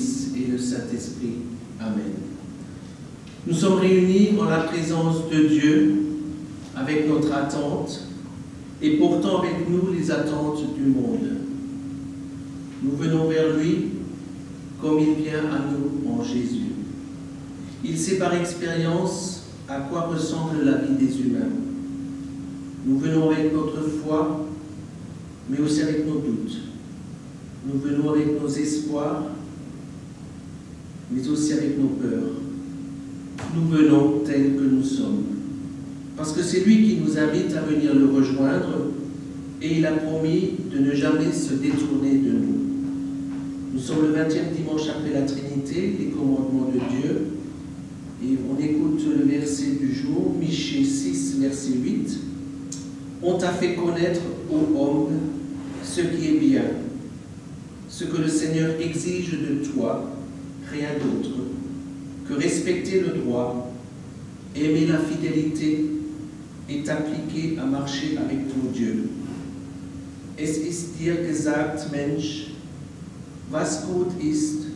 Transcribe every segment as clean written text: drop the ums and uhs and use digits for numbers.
Fils et le Saint-Esprit. Amen. Nous sommes réunis en la présence de Dieu avec notre attente et portant avec nous les attentes du monde. Nous venons vers lui comme il vient à nous en Jésus. Il sait par expérience à quoi ressemble la vie des humains. Nous venons avec notre foi, mais aussi avec nos doutes. Nous venons avec nos espoirs, mais aussi avec nos peurs. Nous venons tels que nous sommes. Parce que c'est lui qui nous invite à venir le rejoindre et il a promis de ne jamais se détourner de nous. Nous sommes le 20e dimanche après la Trinité, les commandements de Dieu, et on écoute le verset du jour, Michée 6, verset 8. On t'a fait connaître, ô homme, ce qui est bien, ce que le Seigneur exige de toi, rien d'autre, que respecter le droit, aimer la fidélité et t'appliquer à marcher avec ton Dieu. Es ist dir gesagt, Mensch, was gut ist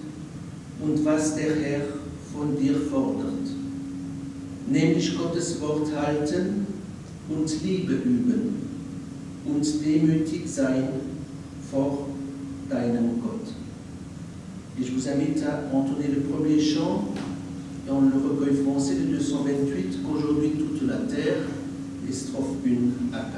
und was der Herr von dir fordert, nämlich Gottes Wort halten und Liebe üben und demütig sein vor deinem Gott. Et je vous invite à entonner le premier chant dans le recueil français de 228, qu'aujourd'hui toute la terre, les strophes 1 à 4.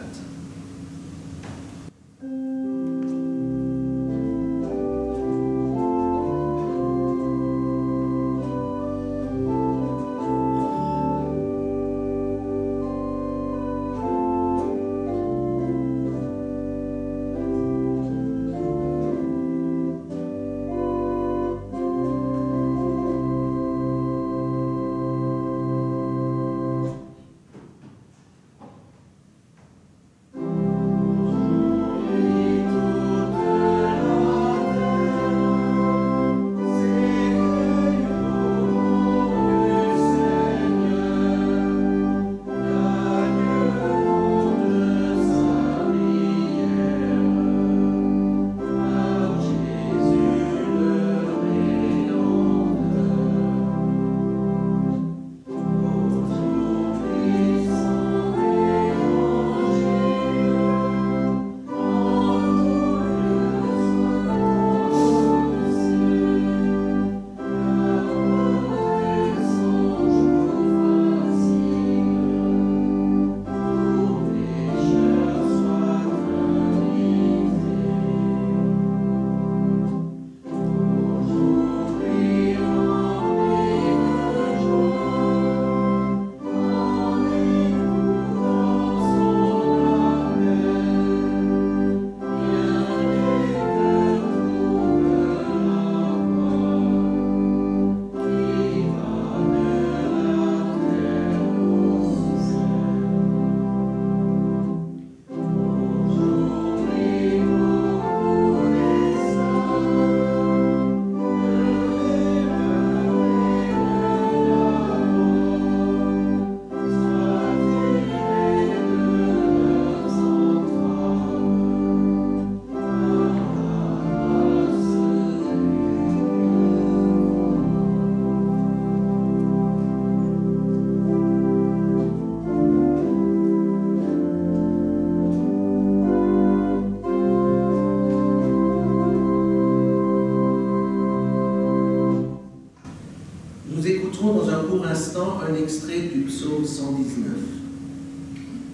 Dans un court instant un extrait du psaume 119.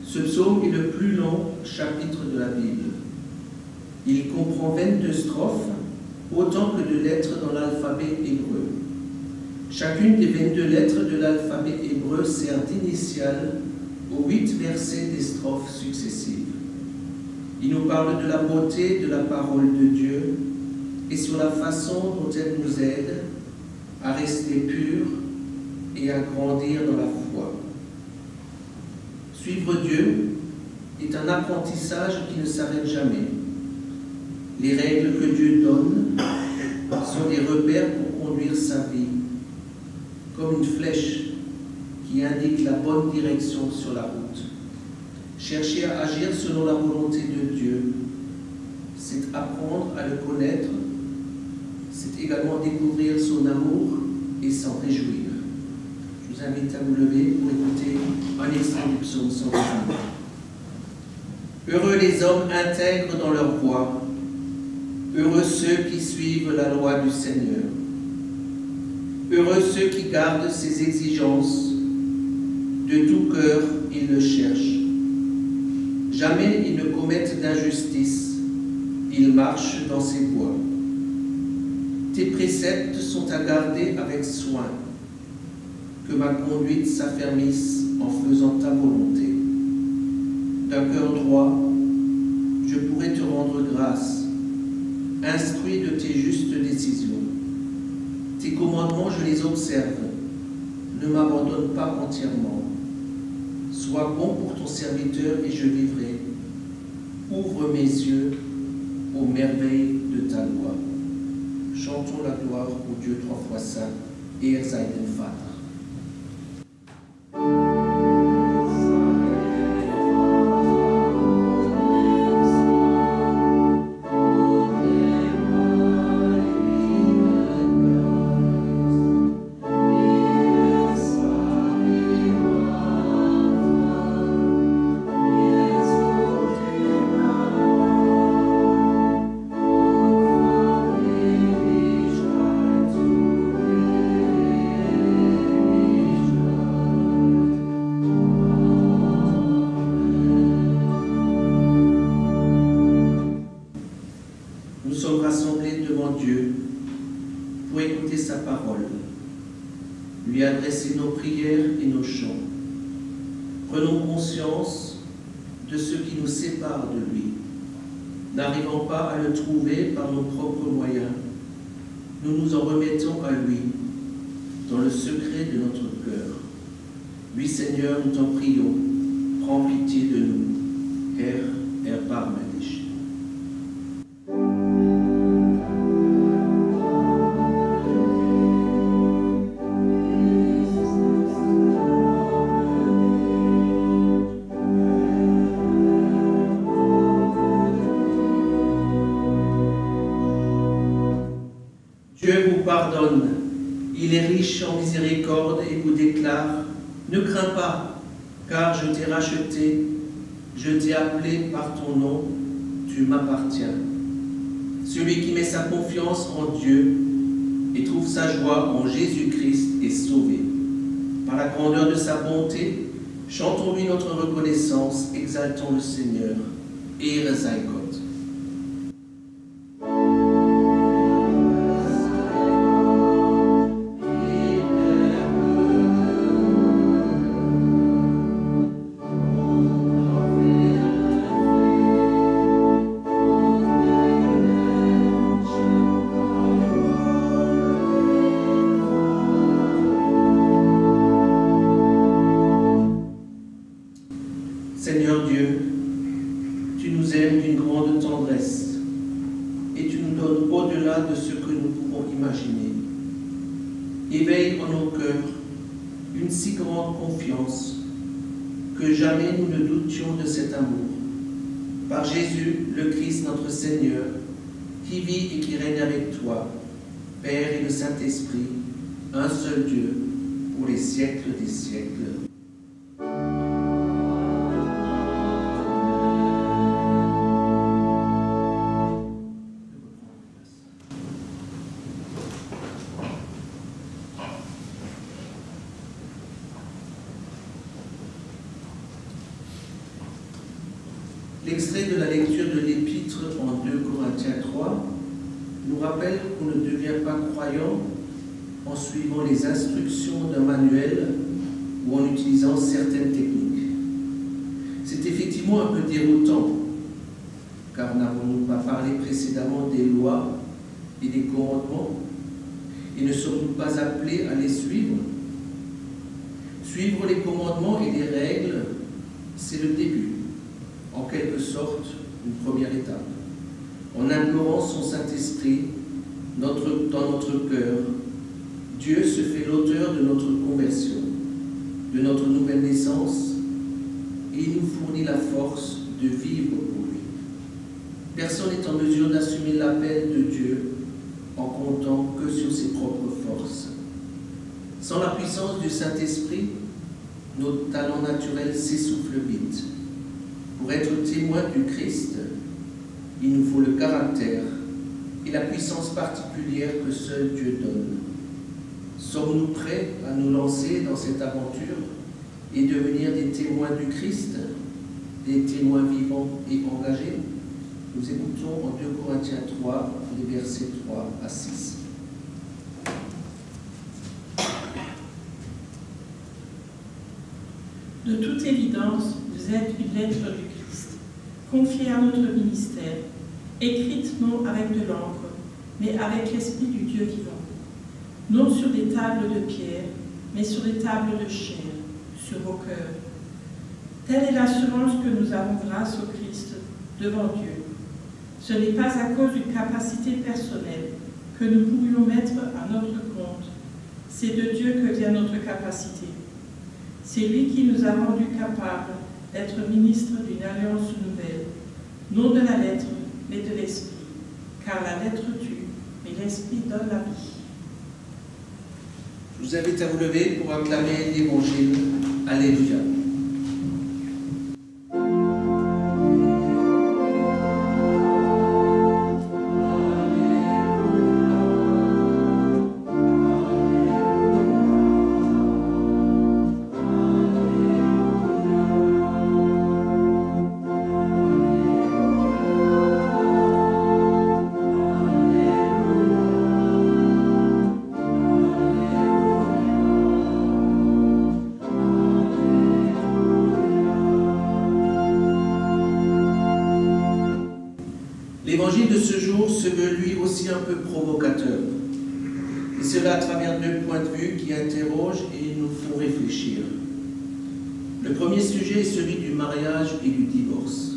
Ce psaume est le plus long chapitre de la Bible. Il comprend 22 strophes, autant que de lettres dans l'alphabet hébreu. Chacune des 22 lettres de l'alphabet hébreu sert d'initiale aux 8 versets des strophes successives. Il nous parle de la beauté de la parole de Dieu et sur la façon dont elle nous aide à rester purs et à grandir dans la foi. Suivre Dieu est un apprentissage qui ne s'arrête jamais. Les règles que Dieu donne sont des repères pour conduire sa vie, comme une flèche qui indique la bonne direction sur la route. Chercher à agir selon la volonté de Dieu, c'est apprendre à le connaître, c'est également découvrir son amour et s'en réjouir. Je vous invite à vous lever pour écouter un extrait du psaume 119. Heureux les hommes intègres dans leur voie, heureux ceux qui suivent la loi du Seigneur, heureux ceux qui gardent ses exigences, de tout cœur ils le cherchent. Jamais ils ne commettent d'injustice, ils marchent dans ses voies. Tes préceptes sont à garder avec soin, que ma conduite s'affermisse en faisant ta volonté. D'un cœur droit, je pourrais te rendre grâce, instruit de tes justes décisions. Tes commandements, je les observe, ne m'abandonne pas entièrement. Sois bon pour ton serviteur et je vivrai. Ouvre mes yeux aux merveilles de ta loi. Chantons la gloire au Dieu trois fois saint, Ihr seid den Vater. Rassemblés devant Dieu pour écouter sa parole, lui adresser nos prières et nos chants. Prenons conscience de ce qui nous sépare de lui. N'arrivant pas à le trouver par nos propres moyens, nous nous en remettons à lui dans le secret de notre cœur. Oui, Seigneur, nous t'en prions, prends pitié de nous. Herr, erbarme dich. Dieu vous pardonne, il est riche en miséricorde et vous déclare, ne crains pas, car je t'ai racheté, je t'ai appelé par ton nom, tu m'appartiens. Celui qui met sa confiance en Dieu et trouve sa joie en Jésus-Christ est sauvé. Par la grandeur de sa bonté, chantons-lui notre reconnaissance, exaltons le Seigneur. Ehre sei Gott. Seigneur Dieu, tu nous aimes d'une grande tendresse et tu nous donnes au-delà de ce que nous pouvons imaginer. Éveille en nos cœurs une si grande confiance que jamais nous ne doutions de cet amour. Par Jésus, le Christ notre Seigneur, qui vit et qui règne avec toi, Père et le Saint-Esprit, un seul Dieu, pour les siècles des siècles. L'extrait de la lecture de l'Épître en 2 Corinthiens 3 nous rappelle qu'on ne devient pas croyant en suivant les instructions d'un manuel ou en utilisant certaines techniques. C'est effectivement un peu déroutant, car n'avons-nous pas parlé précédemment des lois et des commandements, et ne sommes-nous pas appelés à les suivre? Suivre les commandements et les règles, c'est le début. En quelque sorte, une première étape. En implorant son Saint-Esprit dans notre cœur, Dieu se fait l'auteur de notre conversion, de notre nouvelle naissance, et il nous fournit la force de vivre pour lui. Personne n'est en mesure d'assumer l'appel de Dieu en comptant que sur ses propres forces. Sans la puissance du Saint-Esprit, nos talents naturels s'essoufflent vite. Pour être témoins du Christ, il nous faut le caractère et la puissance particulière que seul Dieu donne. Sommes-nous prêts à nous lancer dans cette aventure et devenir des témoins du Christ, des témoins vivants et engagés? Nous écoutons en 2 Corinthiens 3, les versets 3 à 6. De toute évidence, vous êtes une lettre du Christ, confiée à notre ministère, écrite non avec de l'encre, mais avec l'Esprit du Dieu vivant, non sur des tables de pierre, mais sur des tables de chair, sur vos cœurs. Telle est l'assurance que nous avons grâce au Christ devant Dieu. Ce n'est pas à cause d'une capacité personnelle que nous pourrions mettre à notre compte. C'est de Dieu que vient notre capacité. C'est lui qui nous a rendus capables d'être ministres d'une alliance nouvelle, non de la lettre, mais de l'esprit. Car la lettre tue, mais l'esprit donne la vie. Je vous invite à vous lever pour acclamer l'Évangile. Alléluia. L'évangile de ce jour se veut lui aussi un peu provocateur. Et cela à travers 2 points de vue qui interrogent et nous font réfléchir. Le premier sujet est celui du mariage et du divorce,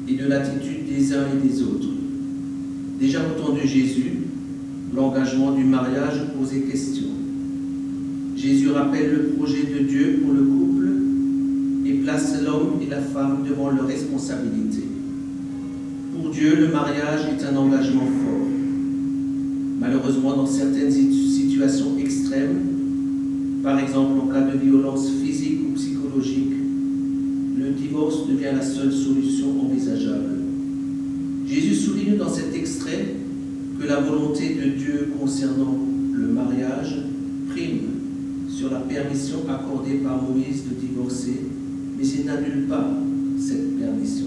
et de l'attitude des uns et des autres. Déjà au temps de Jésus, l'engagement du mariage posait question. Jésus rappelle le projet de Dieu pour le couple et place l'homme et la femme devant leurs responsabilités. Pour Dieu, le mariage est un engagement fort. Malheureusement, dans certaines situations extrêmes, par exemple en cas de violence physique ou psychologique, le divorce devient la seule solution envisageable. Jésus souligne dans cet extrait que la volonté de Dieu concernant le mariage prime sur la permission accordée par Moïse de divorcer, mais il n'annule pas cette permission.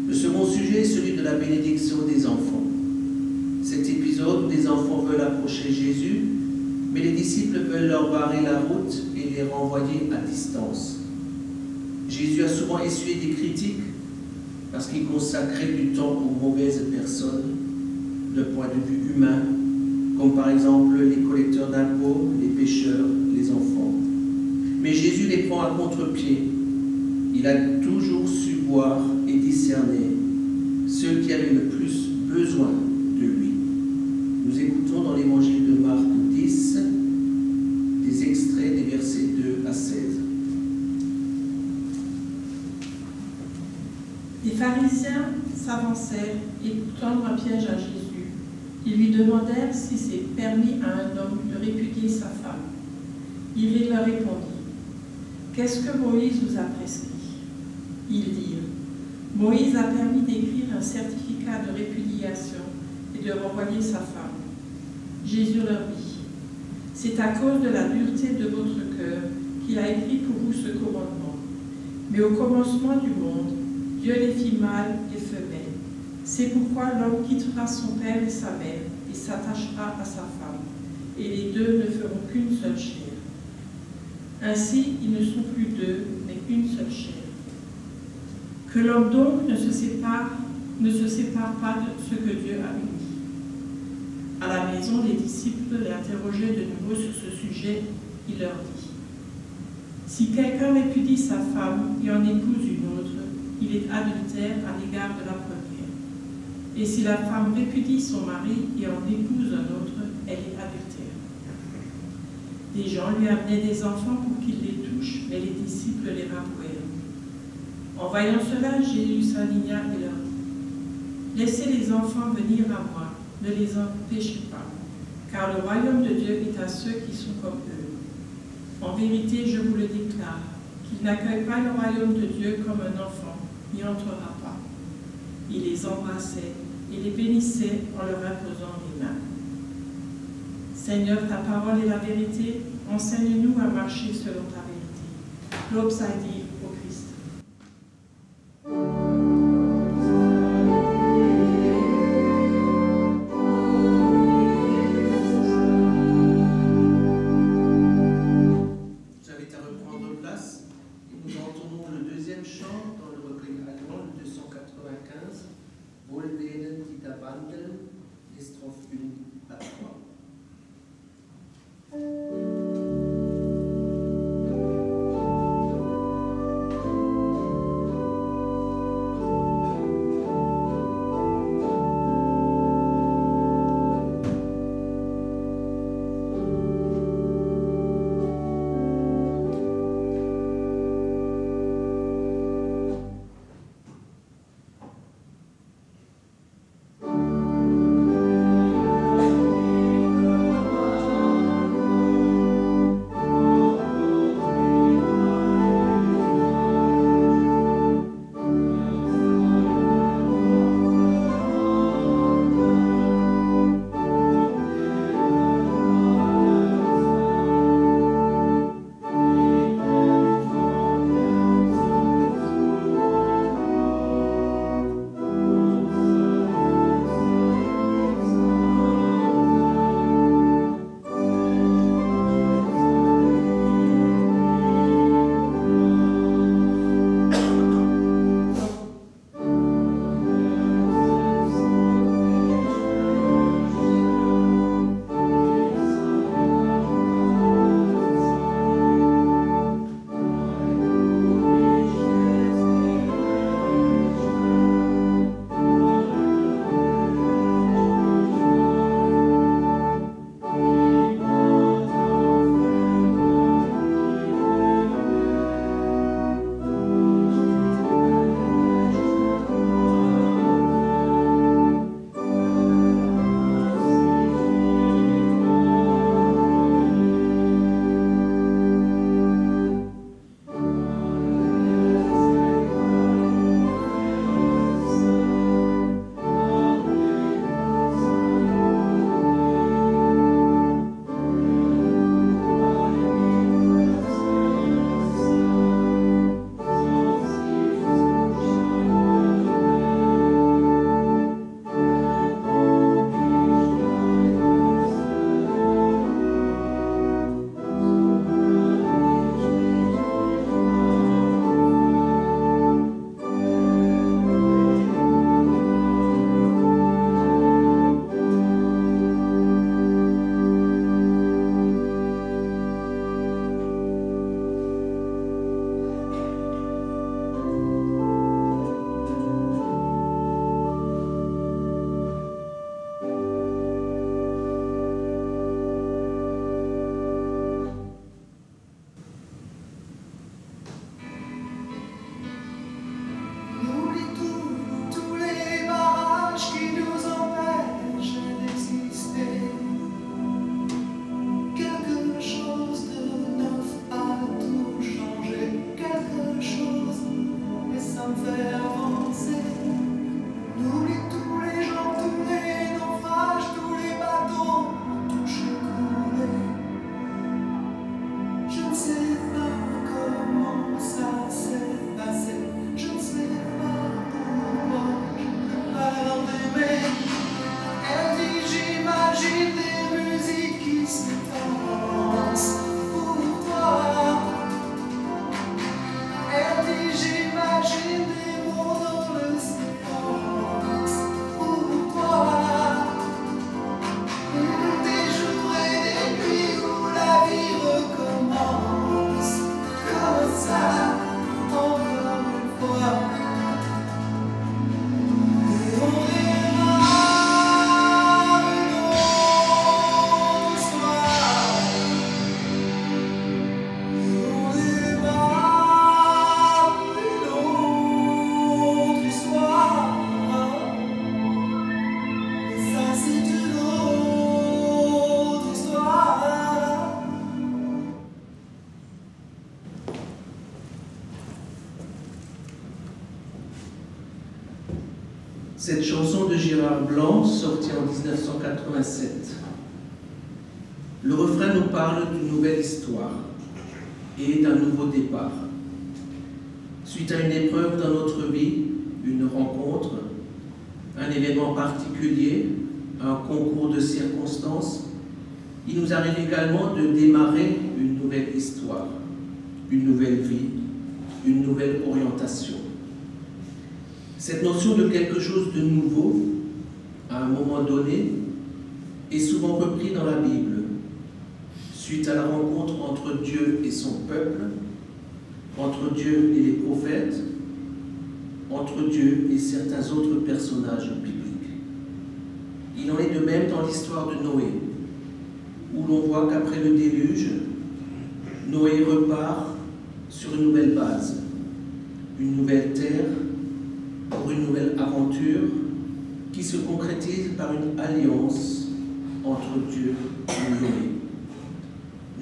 Le second sujet est celui de la bénédiction des enfants. Cet épisode où des enfants veulent approcher Jésus, mais les disciples veulent leur barrer la route et les renvoyer à distance. Jésus a souvent essuyé des critiques parce qu'il consacrait du temps aux mauvaises personnes, de point de vue humain, comme par exemple les collecteurs d'impôts, les pécheurs, les enfants. Mais Jésus les prend à contre-pied. Il a toujours su voir et discerner ceux qui avaient le plus besoin de lui. Nous écoutons dans l'évangile de Marc 10 des extraits des versets 2 à 16. Les pharisiens s'avancèrent et pour tendre un piège à Jésus, ils lui demandèrent si c'est permis à un homme de répudier sa femme. Il leur répondit: « Qu'est-ce que Moïse vous a prescrit ?» Ils dirent: « Moïse a permis d'écrire un certificat de répudiation et de renvoyer sa femme. » Jésus leur dit: « C'est à cause de la dureté de votre cœur qu'il a écrit pour vous ce commandement. Mais au commencement du monde, Dieu les fit mâles et femelles. C'est pourquoi l'homme quittera son père et sa mère et s'attachera à sa femme, et les deux ne feront qu'une seule chair. Ainsi, ils ne sont plus deux, mais une seule chair. Que l'homme donc ne se sépare pas de ce que Dieu a uni. » À la maison, les disciples l'interrogeaient de nouveau sur ce sujet. Il leur dit: « Si quelqu'un répudie sa femme et en épouse une autre, il est adultère à l'égard de la première. Et si la femme répudie son mari et en épouse un autre, elle est adultère. » Des gens lui amenaient des enfants pour qu'il les touche, mais les disciples les rabouèrent. En voyant cela, Jésus s'indigna et leur dit: « Laissez les enfants venir à moi, ne les empêchez pas, car le royaume de Dieu est à ceux qui sont comme eux. En vérité, je vous le déclare, qu'il n'accueille pas le royaume de Dieu comme un enfant, n'y entrera pas. Il les embrassait et les bénissait en leur imposant les mains. Seigneur, ta parole est la vérité, enseigne-nous à marcher selon ta vérité. Globe Saïdi au Christ. J'invite à reprendre place et nous entendons le deuxième chant dans le recueil allemand, le 295, Wohlwählen die da wandeln, les strophes 1 à 3. Cette chanson de Gérard Blanc, sortie en 1987. Le refrain nous parle d'une nouvelle histoire et d'un nouveau départ. Suite à une épreuve dans notre vie, une rencontre, un événement particulier, un concours de circonstances, il nous arrive également de démarrer une nouvelle histoire, une nouvelle vie, une nouvelle orientation. Cette notion de quelque chose de nouveau, à un moment donné, est souvent reprise dans la Bible, suite à la rencontre entre Dieu et son peuple, entre Dieu et les prophètes, entre Dieu et certains autres personnages bibliques. Il en est de même dans l'histoire de Noé, où l'on voit qu'après le déluge, Noé repart sur une nouvelle base, une nouvelle terre, pour une nouvelle aventure qui se concrétise par une alliance entre Dieu et Noé.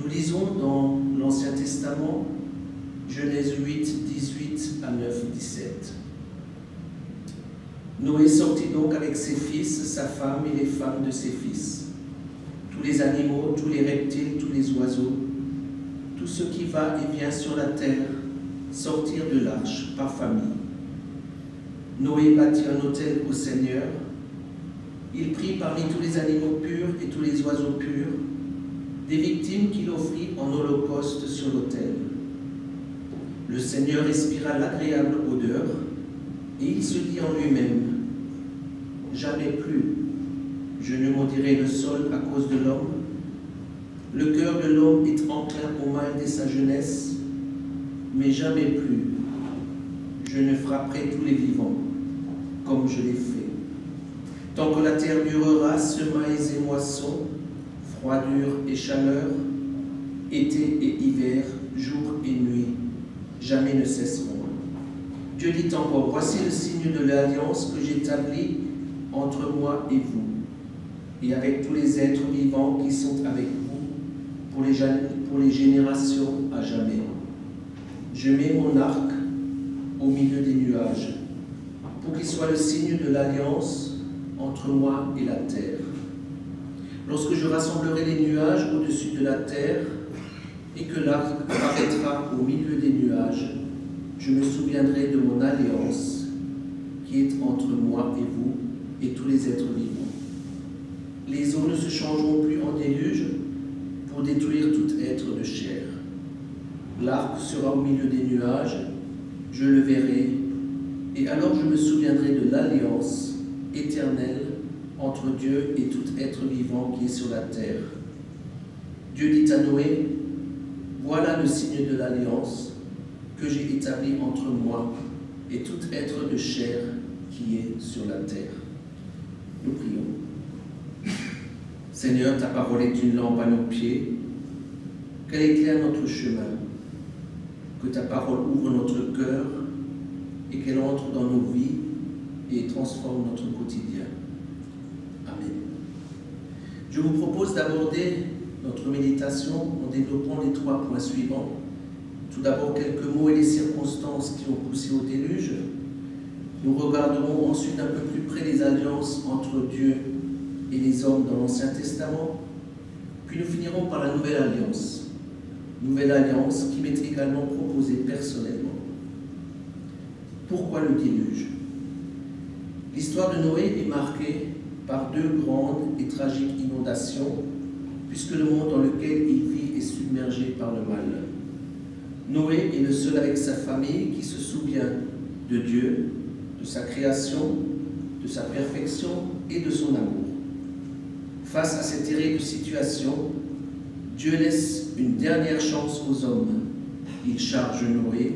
Nous lisons dans l'Ancien Testament, Genèse 8, 18 à 9, 17. Noé sortit donc avec ses fils, sa femme et les femmes de ses fils, tous les animaux, tous les reptiles, tous les oiseaux, tout ce qui va et vient sur la terre, sortirent de l'arche par famille. Noé bâtit un autel au Seigneur. Il prit parmi tous les animaux purs et tous les oiseaux purs des victimes qu'il offrit en holocauste sur l'autel. Le Seigneur respira l'agréable odeur et il se dit en lui-même, « Jamais plus je ne maudirai le sol à cause de l'homme. Le cœur de l'homme est enclin au mal dès sa jeunesse, mais jamais plus je ne frapperai tous les vivants comme je l'ai fait. Tant que la terre durera, semailles et moissons, froidure et chaleur, été et hiver, jour et nuit, jamais ne cesseront. Dieu dit encore, voici le signe de l'alliance que j'établis entre moi et vous, et avec tous les êtres vivants qui sont avec vous, pour les générations à jamais. Je mets mon arc au milieu des nuages, pour qu'il soit le signe de l'alliance entre moi et la terre. Lorsque je rassemblerai les nuages au-dessus de la terre, et que l'arc apparaîtra au milieu des nuages, je me souviendrai de mon alliance qui est entre moi et vous et tous les êtres vivants. Les eaux ne se changeront plus en déluge pour détruire tout être de chair. L'arc sera au milieu des nuages, je le verrai, et alors je me souviendrai de l'alliance éternelle entre Dieu et tout être vivant qui est sur la terre. Dieu dit à Noé, voilà le signe de l'alliance que j'ai établi entre moi et tout être de chair qui est sur la terre. Nous prions. Seigneur, ta parole est une lampe à nos pieds, qu'elle éclaire notre chemin, que ta parole ouvre notre cœur et qu'elle entre dans nos vies et transforme notre quotidien. Amen. Je vous propose d'aborder notre méditation en développant les 3 points suivants. Tout d'abord, quelques mots et les circonstances qui ont poussé au déluge. Nous regarderons ensuite un peu plus près les alliances entre Dieu et les hommes dans l'Ancien Testament. Puis nous finirons par la Nouvelle Alliance. Nouvelle Alliance qui m'est également proposée personnellement. Pourquoi le déluge? L'histoire de Noé est marquée par 2 grandes et tragiques inondations, puisque le monde dans lequel il vit est submergé par le mal. Noé est le seul avec sa famille qui se souvient de Dieu, de sa création, de sa perfection et de son amour. Face à cette terrible situation, Dieu laisse une dernière chance aux hommes. Il charge Noé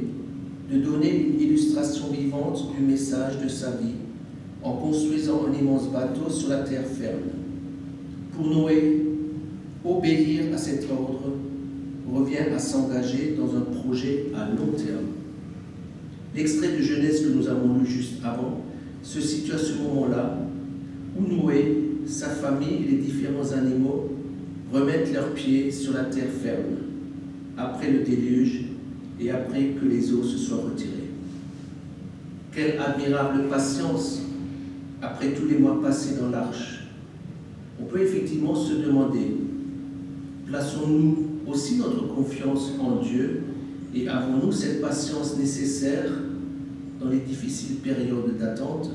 de donner une illustration vivante du message de sa vie en construisant un immense bateau sur la terre ferme. Pour Noé, obéir à cet ordre revient à s'engager dans un projet à long terme. L'extrait de Genèse que nous avons lu juste avant se situe à ce moment-là où Noé, sa famille et les différents animaux remettent leurs pieds sur la terre ferme, après le déluge et après que les eaux se soient retirées. Quelle admirable patience après tous les mois passés dans l'arche, on peut effectivement se demander, plaçons-nous aussi notre confiance en Dieu et avons-nous cette patience nécessaire dans les difficiles périodes d'attente?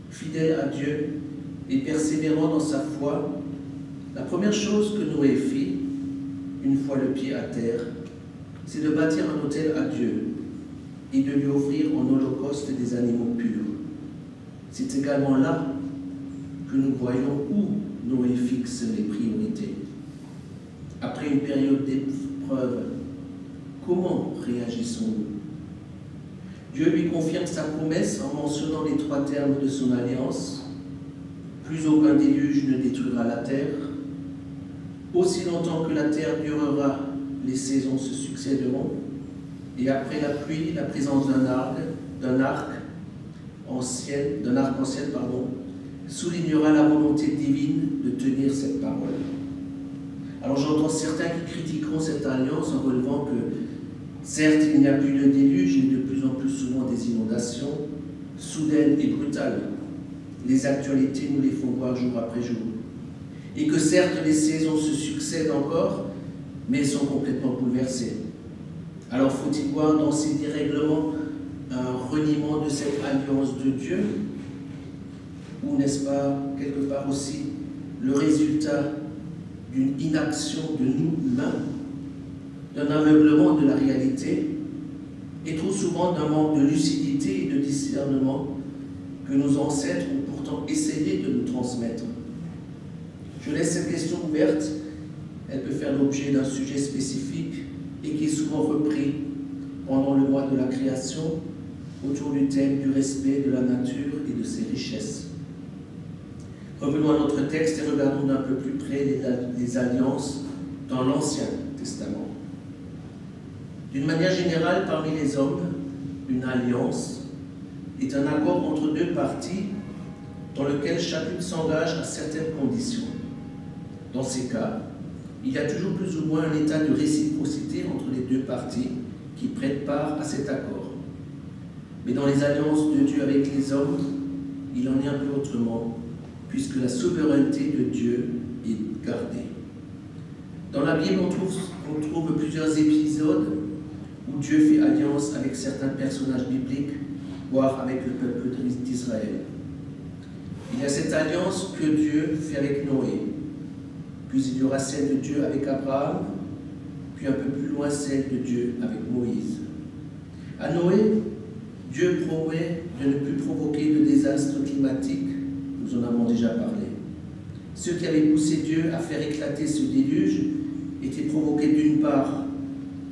Fidèle à Dieu et persévérant dans sa foi, la première chose que Noé fit, une fois le pied à terre, c'est de bâtir un autel à Dieu et de lui offrir en holocauste des animaux purs. C'est également là que nous voyons où Noé fixe les priorités. Après une période d'épreuve, comment réagissons-nous? Dieu lui confirme sa promesse en mentionnant les 3 termes de son alliance. Plus aucun déluge ne détruira la terre. Aussi longtemps que la terre durera, les saisons se succéderont. Et après la pluie, la présence d'un arc-en-ciel, soulignera la volonté divine de tenir cette parole. Alors j'entends certains qui critiqueront cette alliance en relevant que certes il n'y a plus de déluge, mais de plus en plus souvent des inondations soudaines et brutales. Les actualités nous les font voir jour après jour. Et que certes les saisons se succèdent encore, mais elles sont complètement bouleversées. Alors faut-il voir dans ces dérèglements un reniement de cette alliance de Dieu? Ou n'est-ce pas quelque part aussi le résultat d'une inaction de nous humains, d'un aveuglement de la réalité, et trop souvent d'un manque de lucidité et de discernement que nos ancêtres ont pourtant essayé de nous transmettre? Je laisse cette question ouverte. Elle peut faire l'objet d'un sujet spécifique et qui est souvent repris pendant le mois de la création autour du thème du respect de la nature et de ses richesses. Revenons à notre texte et regardons d'un peu plus près les alliances dans l'Ancien Testament. D'une manière générale, parmi les hommes, une alliance est un accord entre 2 parties dans lequel chacune s'engage à certaines conditions. Dans ces cas, il y a toujours plus ou moins un état de réciprocité entre les 2 parties qui prêtent part à cet accord. Mais dans les alliances de Dieu avec les hommes, il en est un peu autrement, puisque la souveraineté de Dieu est gardée. Dans la Bible, on trouve plusieurs épisodes où Dieu fait alliance avec certains personnages bibliques, voire avec le peuple d'Israël. Il y a cette alliance que Dieu fait avec Noé, puis il y aura celle de Dieu avec Abraham, puis un peu plus loin celle de Dieu avec Moïse. À Noé, Dieu promet de ne plus provoquer de désastres climatiques, nous en avons déjà parlé. Ceux qui avaient poussé Dieu à faire éclater ce déluge étaient provoqués d'une part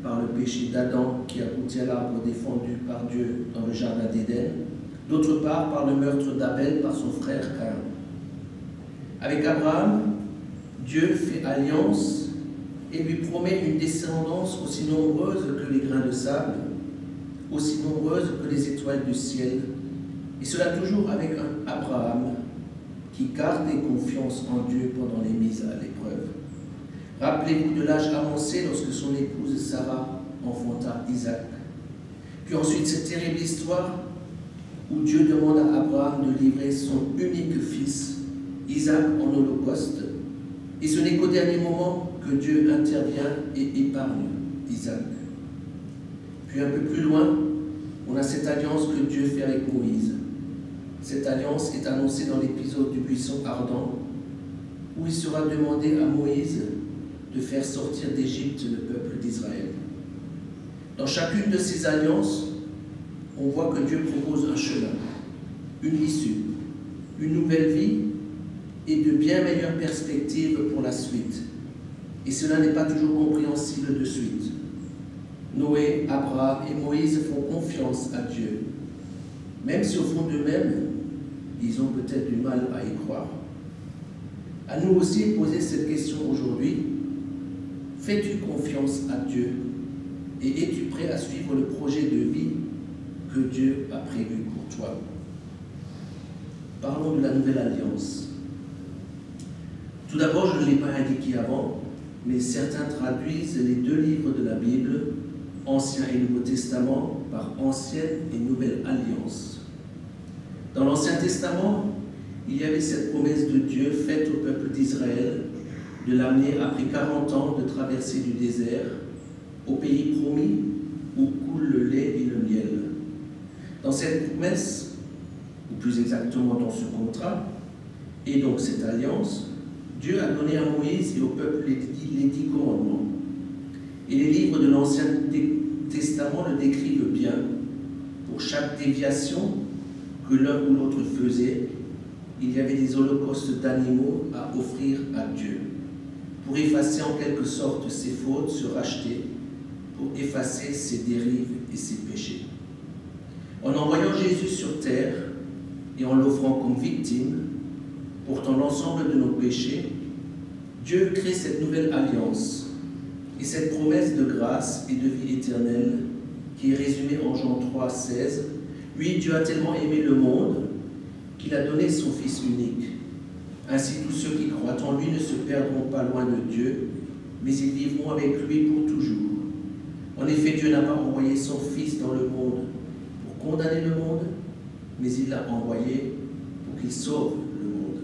par le péché d'Adam qui a goûté à l'arbre défendu par Dieu dans le jardin d'Éden, d'autre part par le meurtre d'Abel par son frère Caïn. Avec Abraham, Dieu fait alliance et lui promet une descendance aussi nombreuse que les grains de sable, aussi nombreuse que les étoiles du ciel, et cela toujours avec un Abraham qui gardait confiance en Dieu pendant les mises à l'épreuve. Rappelez-vous de l'âge avancé lorsque son épouse Sarah enfanta Isaac. Puis ensuite cette terrible histoire où Dieu demande à Abraham de livrer son unique fils, Isaac, en holocauste. Et ce n'est qu'au dernier moment que Dieu intervient et épargne Isaac. Puis un peu plus loin, on a cette alliance que Dieu fait avec Moïse. Cette alliance est annoncée dans l'épisode du buisson ardent, où il sera demandé à Moïse de faire sortir d'Égypte le peuple d'Israël. Dans chacune de ces alliances, on voit que Dieu propose un chemin, une issue, une nouvelle vie et de bien meilleures perspectives pour la suite. Et cela n'est pas toujours compréhensible de suite. Noé, Abraham et Moïse font confiance à Dieu, même si au fond d'eux-mêmes, ils ont peut-être du mal à y croire. À nous aussi poser cette question aujourd'hui. Fais-tu confiance à Dieu et es-tu prêt à suivre le projet de vie que Dieu a prévu pour toi? Parlons de la nouvelle alliance. Tout d'abord, je ne l'ai pas indiqué avant, mais certains traduisent les 2 livres de la Bible, Ancien et Nouveau Testament, par Ancienne et Nouvelle Alliance. Dans l'Ancien Testament, il y avait cette promesse de Dieu faite au peuple d'Israël de l'amener après 40 ans de traverser du désert au pays promis où coule le lait et le miel. Dans cette promesse, ou plus exactement dans ce contrat, et donc cette alliance, Dieu a donné à Moïse et au peuple les 10 commandements. Et les livres de l'Ancien Testament le décrivent bien. Pour chaque déviation que l'un ou l'autre faisait, il y avait des holocaustes d'animaux à offrir à Dieu, pour effacer en quelque sorte ses fautes, se racheter, pour effacer ses dérives et ses péchés. En envoyant Jésus sur terre et en l'offrant comme victime, portant l'ensemble de nos péchés, Dieu crée cette nouvelle alliance et cette promesse de grâce et de vie éternelle qui est résumée en Jean 3, 16. « Oui, Dieu a tellement aimé le monde qu'il a donné son Fils unique. Ainsi, tous ceux qui croient en lui ne se perdront pas loin de Dieu, mais ils vivront avec lui pour toujours. En effet, Dieu n'a pas envoyé son Fils dans le monde pour condamner le monde, mais il l'a envoyé pour qu'il sauve le monde. »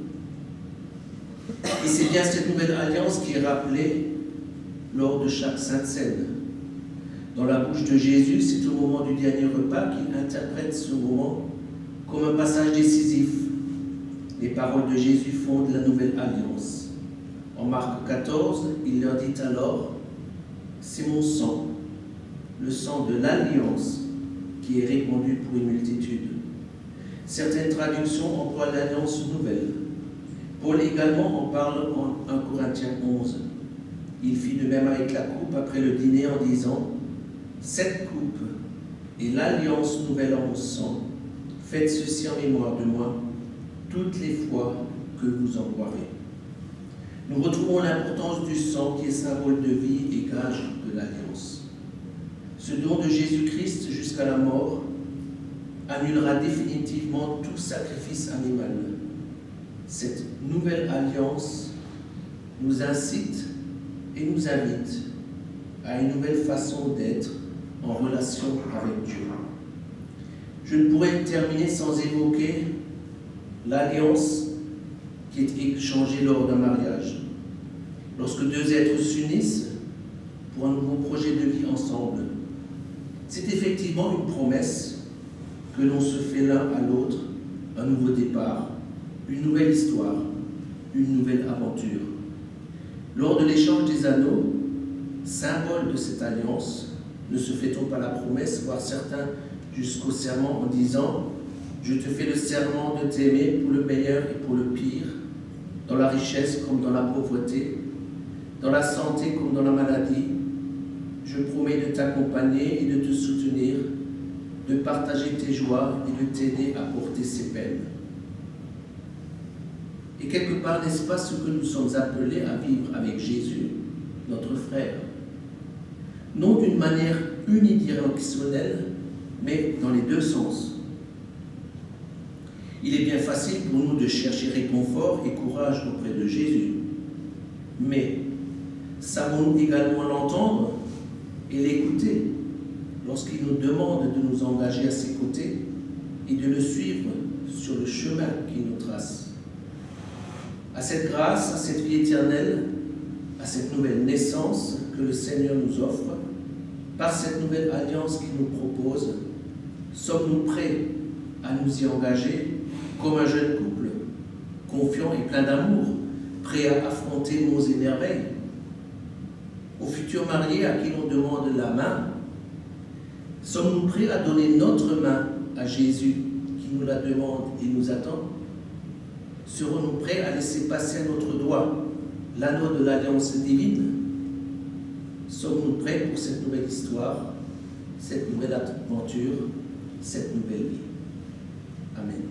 Et c'est bien cette nouvelle alliance qui est rappelée lors de chaque Sainte Seine. Dans la bouche de Jésus, c'est au moment du dernier repas qu'il interprète ce moment comme un passage décisif. Les paroles de Jésus fondent la nouvelle alliance. En Marc 14, il leur dit alors, « C'est mon sang, le sang de l'alliance qui est répandu pour une multitude. » Certaines traductions emploient l'alliance nouvelle. Paul également en parle en 1 Corinthiens 11. Il fit de même avec la coupe après le dîner en disant, « Cette coupe est l'alliance nouvelle en mon sang. Faites ceci en mémoire de moi toutes les fois que vous en boirez. » Nous retrouvons l'importance du sang qui est symbole de vie et gage de l'alliance. Ce don de Jésus-Christ jusqu'à la mort annulera définitivement tout sacrifice animal. Cette nouvelle alliance nous incite et nous invite à une nouvelle façon d'être en relation avec Dieu. Je ne pourrais terminer sans évoquer l'alliance qui est échangée lors d'un mariage. Lorsque deux êtres s'unissent pour un nouveau projet de vie ensemble, c'est effectivement une promesse que l'on se fait l'un à l'autre, un nouveau départ, une nouvelle histoire, une nouvelle aventure. Lors de l'échange des anneaux, symbole de cette alliance, ne se fait-on pas la promesse, voire certains jusqu'au serment en disant « Je te fais le serment de t'aimer pour le meilleur et pour le pire, dans la richesse comme dans la pauvreté, dans la santé comme dans la maladie. Je promets de t'accompagner et de te soutenir, de partager tes joies et de t'aider à porter ses peines. » Et quelque part, n'est-ce pas ce que nous sommes appelés à vivre avec Jésus, notre frère? Non d'une manière unidirectionnelle, mais dans les deux sens. Il est bien facile pour nous de chercher réconfort et courage auprès de Jésus. Mais savons-nous également l'entendre et l'écouter lorsqu'il nous demande de nous engager à ses côtés et de le suivre sur le chemin qu'il nous trace? À cette grâce, à cette vie éternelle, à cette nouvelle naissance que le Seigneur nous offre, par cette nouvelle alliance qu'il nous propose, sommes-nous prêts à nous y engager comme un jeune couple, confiant et plein d'amour, prêt à affronter maux et merveilles? Aux futurs mariés à qui l'on demande la main, sommes-nous prêts à donner notre main à Jésus qui nous la demande et nous attend? Serons-nous prêts à laisser passer à notre doigt l'anneau de l'alliance divine? Sommes-nous prêts pour cette nouvelle histoire, cette nouvelle aventure, cette nouvelle vie? Amen.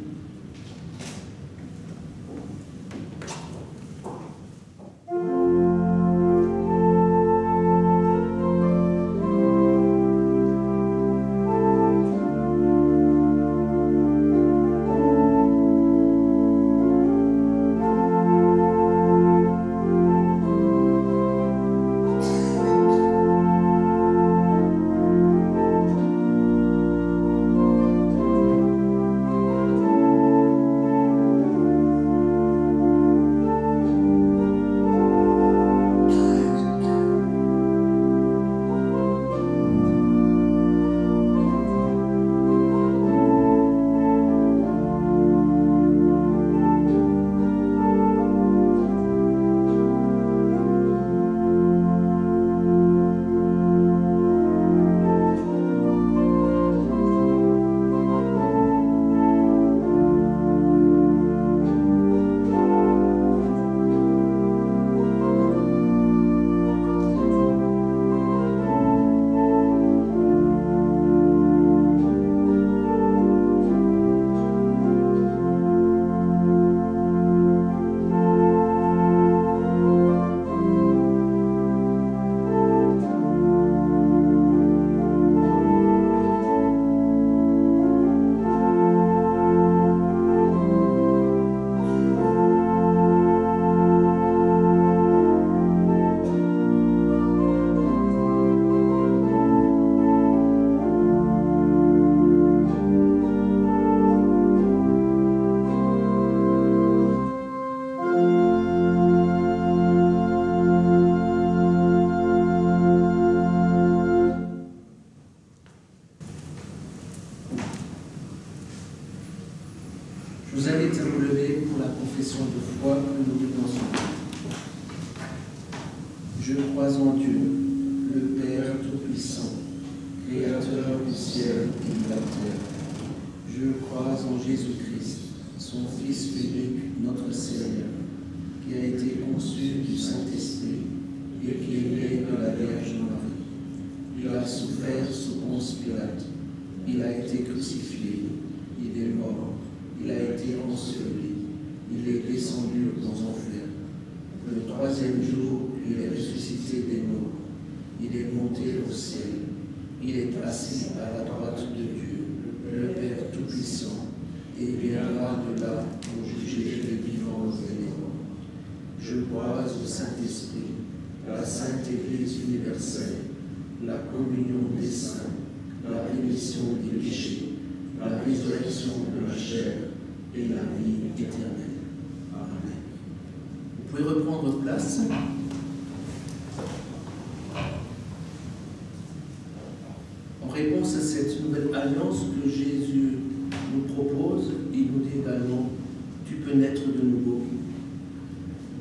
crois en Dieu, le Père Tout-Puissant, Créateur du ciel et de la terre. Je crois en Jésus-Christ, son Fils unique, notre Seigneur, qui a été conçu du Saint-Esprit et qui est né de la Vierge Marie. Il a souffert sous Ponce Pilate. Il a été crucifié. Il est mort. Il a été enseveli. Il est descendu aux enfers. Le troisième jour, il est ressuscité des morts. Il est monté au ciel. Il est assis à la droite de Dieu, le Père Tout-Puissant, et il viendra de là pour juger les vivants et les morts. Je crois au Saint-Esprit, la Sainte Église universelle, la communion des saints, la rémission des péchés, la résurrection de la chair et la vie éternelle. Amen. Vous pouvez reprendre place. En réponse à cette nouvelle alliance que Jésus nous propose, il nous dit également « Tu peux naître de nouveau ».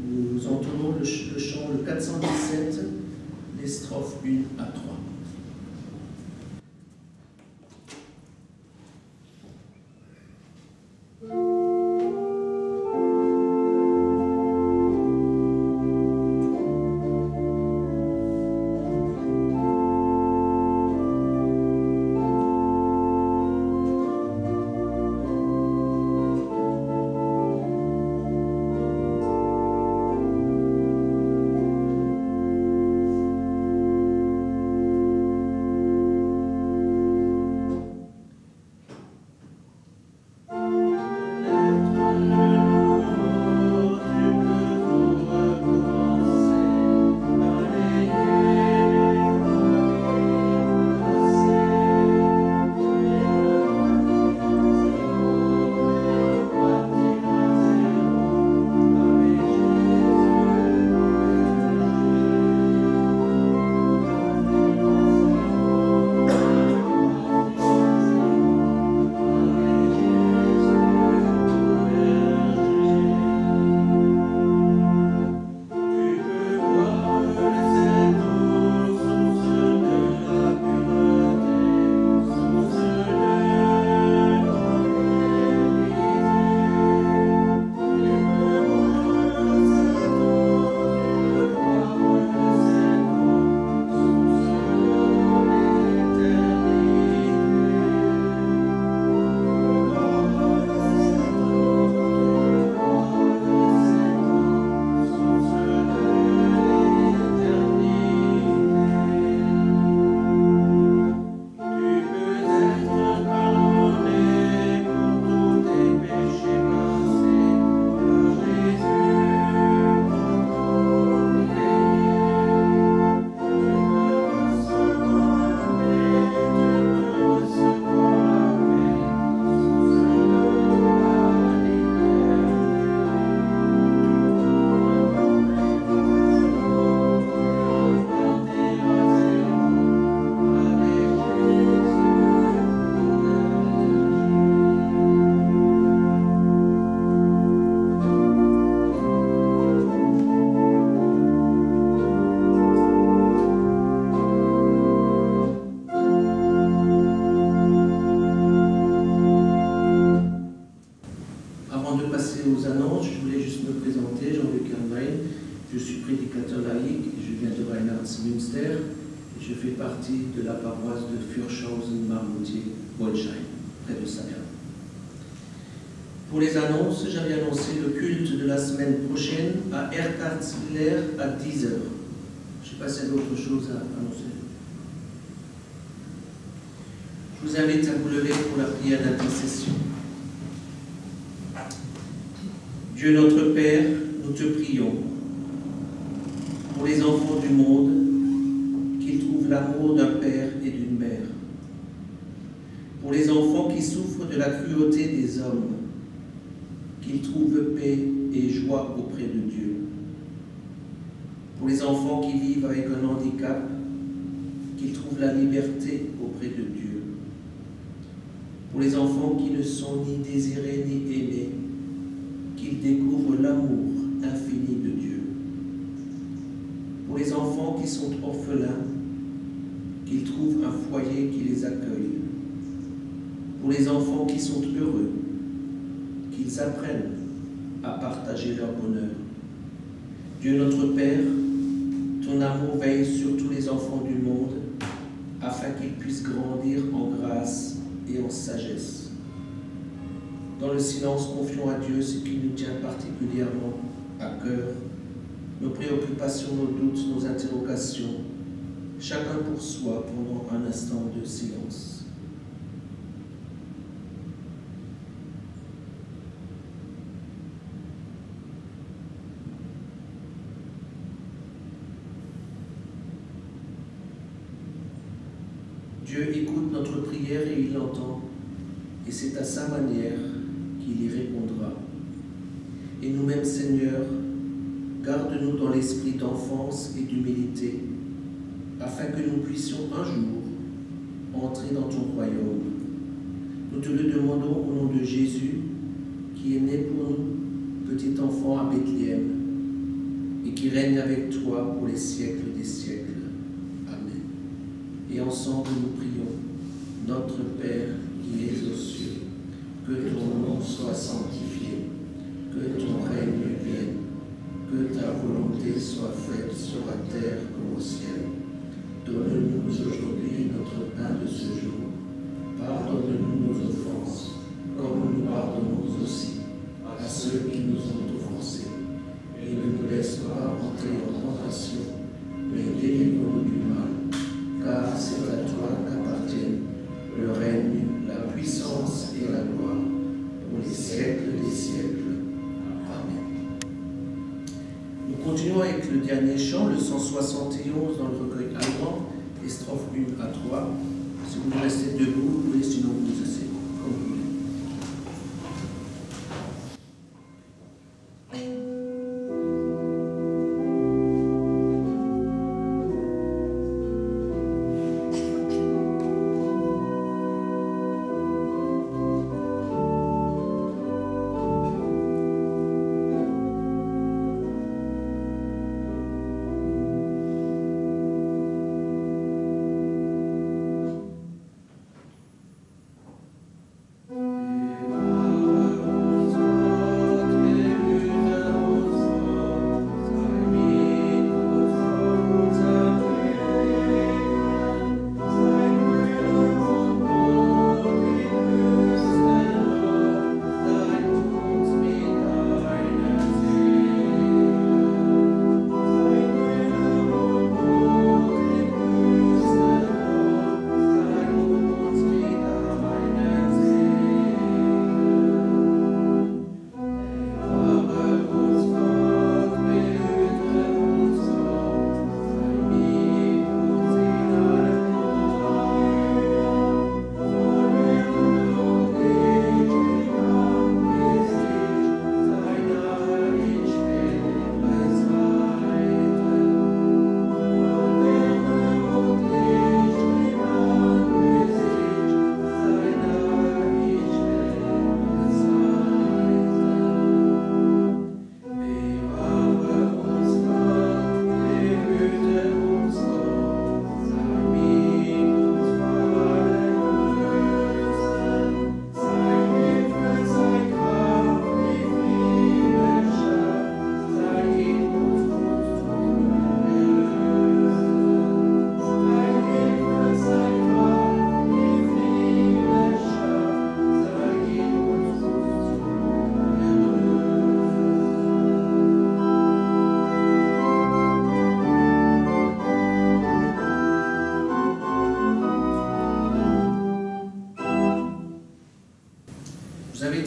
Nous entendons le chant, le 417, les strophes 1 à 3. Je fais partie de la paroisse de Fürschhausen-Marmoutier-Bolsheim, près de Saverne. Pour les annonces, j'avais annoncé le culte de la semaine prochaine à Erkartswiller à 10 h. Je ne sais pas s'il y a d'autres choses à annoncer. Je vous invite à vous lever pour la prière d'intercession. Dieu notre Père, nous te prions pour les enfants du monde, qu'ils trouvent l'amour d'un père et d'une mère. Pour les enfants qui souffrent de la cruauté des hommes, qu'ils trouvent paix et joie auprès de Dieu. Pour les enfants qui vivent avec un handicap, qu'ils trouvent la liberté auprès de Dieu. Pour les enfants qui ne sont ni désirés ni aimés, qu'ils découvrent l'amour infini de Dieu. Pour pour les enfants qui sont orphelins, qu'ils trouvent un foyer qui les accueille. Pour les enfants qui sont heureux, qu'ils apprennent à partager leur bonheur. Dieu notre Père, ton amour veille sur tous les enfants du monde, afin qu'ils puissent grandir en grâce et en sagesse. Dans le silence, confions à Dieu ce qui nous tient particulièrement à cœur, nos préoccupations, nos doutes, nos interrogations, chacun pour soi pendant un instant de silence. Dieu écoute notre prière et il l'entend, et c'est à sa manière qu'il y répondra. Et nous-mêmes, Seigneur, garde-nous dans l'esprit d'enfance et d'humilité, afin que nous puissions un jour entrer dans ton royaume. Nous te le demandons au nom de Jésus, qui est né pour nous, petit enfant à Bethléem, et qui règne avec toi pour les siècles des siècles. Amen. Et ensemble nous prions. Notre Père qui es aux cieux, que ton nom soit sanctifié, que ton règne vienne, que ta volonté soit faite sur la terre comme au ciel. Donne-nous aujourd'hui notre pain de ce jour. Pardonne-nous nos offenses, comme nous pardonnons aussi à ceux qui nous ont offensés. Et ne nous laisse pas entrer en tentation, mais délivre-nous du mal, car c'est à toi qu'appartiennent le règne, la puissance et la gloire, pour les siècles des siècles. Amen. Nous continuons avec le dernier chant, le 171 dans le recueil allemand, les strophes 1 à 3. Si vous restez debout, vous pouvez sinon vous asseyez, comme vous voulez.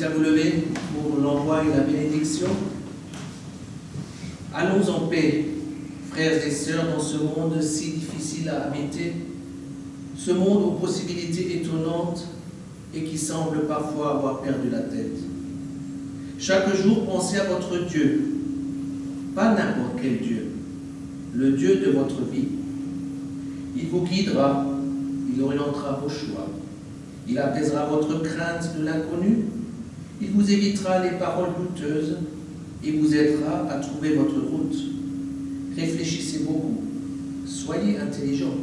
À vous lever pour l'envoi et la bénédiction. Allons en paix, frères et sœurs, dans ce monde si difficile à habiter, ce monde aux possibilités étonnantes et qui semble parfois avoir perdu la tête. Chaque jour, pensez à votre Dieu, pas n'importe quel Dieu, le Dieu de votre vie. Il vous guidera, il orientera vos choix, il apaisera votre crainte de l'inconnu. Il vous évitera les paroles douteuses et vous aidera à trouver votre route. réfléchissez beaucoup, soyez intelligents,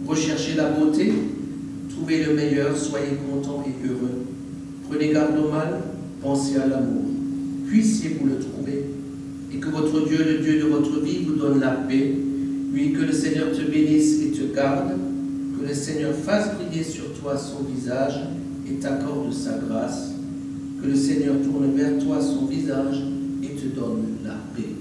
recherchez la beauté, trouvez le meilleur, soyez contents et heureux. Prenez garde au mal, pensez à l'amour. Puissiez-vous le trouver, et que votre Dieu, le Dieu de votre vie, vous donne la paix. Oui, que le Seigneur te bénisse et te garde, que le Seigneur fasse briller sur toi son visage et t'accorde sa grâce, que le Seigneur tourne vers toi son visage et te donne la paix.